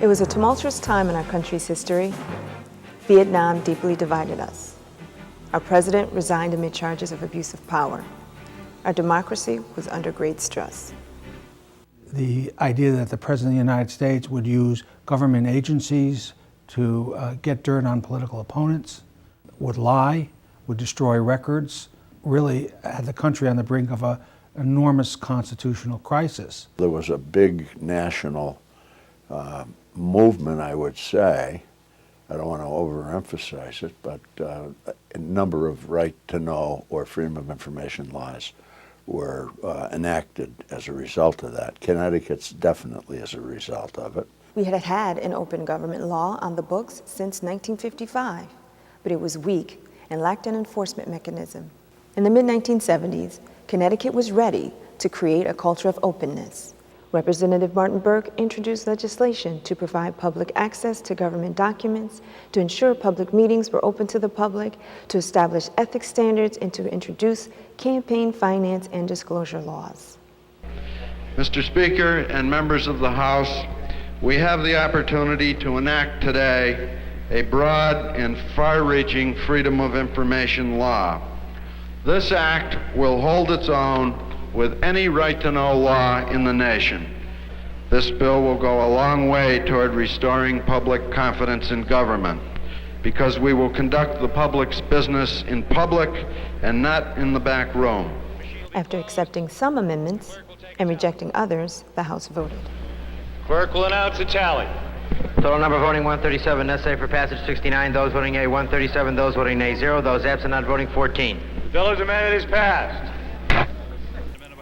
It was a tumultuous time in our country's history. Vietnam deeply divided us. Our president resigned amid charges of abuse of power. Our democracy was under great stress. The idea that the President of the United States would use government agencies to get dirt on political opponents, would lie, would destroy records, really had the country on the brink of an enormous constitutional crisis. There was a big national movement, I would say. I don't want to overemphasize it, but a number of right-to-know or freedom of information laws were enacted as a result of that. Connecticut's definitely as a result of it. We had had an open government law on the books since 1955, but it was weak and lacked an enforcement mechanism. In the mid-1970s, Connecticut was ready to create a culture of openness. Representative Martin Burke introduced legislation to provide public access to government documents, to ensure public meetings were open to the public, to establish ethics standards, and to introduce campaign finance and disclosure laws. Mr. Speaker and members of the House, we have the opportunity to enact today a broad and far-reaching Freedom of Information law. This act will hold its own with any right-to-know law in the nation. This bill will go a long way toward restoring public confidence in government, because we will conduct the public's business in public and not in the back room. After accepting some amendments and rejecting others, the House voted. Clerk will announce the tally. Total number voting 137, necessary for passage 69, those voting yea 137, those voting nay 0, those absent not voting 14. The bill as amended is passed.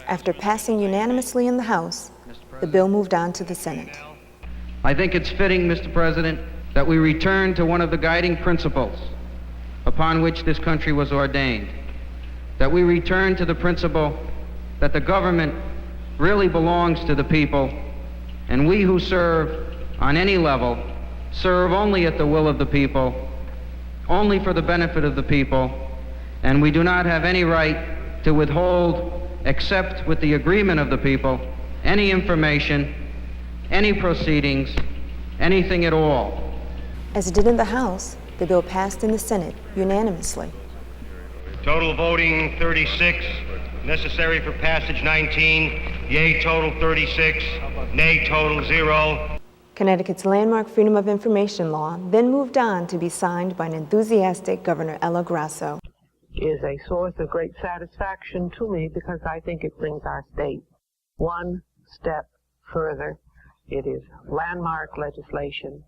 After passing unanimously in the House, the bill moved on to the Senate. I think it's fitting, Mr. President, that we return to one of the guiding principles upon which this country was ordained, that we return to the principle that the government really belongs to the people, and we who serve on any level serve only at the will of the people, only for the benefit of the people, and we do not have any right to withhold, except with the agreement of the people, any information, any proceedings, anything at all. As it did in the House, the bill passed in the Senate unanimously. Total voting 36, necessary for passage 19, yea total 36, nay total 0. Connecticut's landmark Freedom of Information law then moved on to be signed by an enthusiastic Governor Ella Grasso. Is a source of great satisfaction to me because I think it brings our state one step further. It is landmark legislation.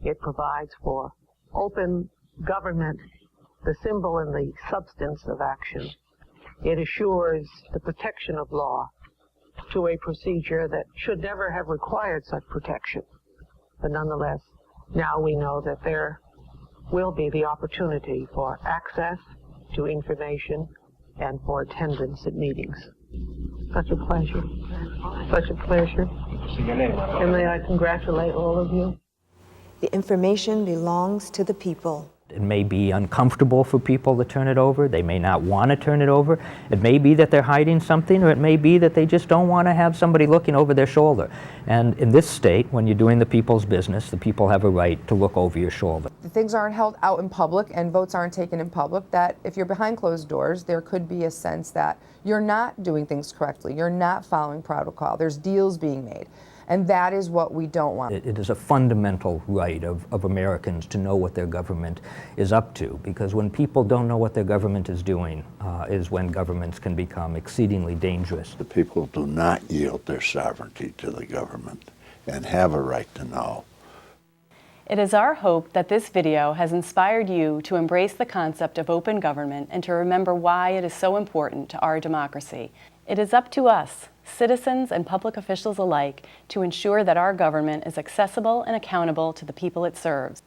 It provides for open government, the symbol and the substance of action. It assures the protection of law to a procedure that should never have required such protection. But nonetheless, now we know that there will be the opportunity for access to information and for attendance at meetings. Such a pleasure. Such a pleasure. And may I congratulate all of you. The information belongs to the people. It may be uncomfortable for people to turn it over. They may not want to turn it over. It may be that they're hiding something, or it may be that they just don't want to have somebody looking over their shoulder. And in this state, when you're doing the people's business, the people have a right to look over your shoulder. Things aren't held out in public and votes aren't taken in public, that if you're behind closed doors, there could be a sense that you're not doing things correctly, you're not following protocol, there's deals being made. And that is what we don't want. It is a fundamental right of Americans to know what their government is up to, because when people don't know what their government is doing, is when governments can become exceedingly dangerous. The people do not yield their sovereignty to the government and have a right to know. It is our hope that this video has inspired you to embrace the concept of open government and to remember why it is so important to our democracy. It is up to us, citizens and public officials alike, to ensure that our government is accessible and accountable to the people it serves.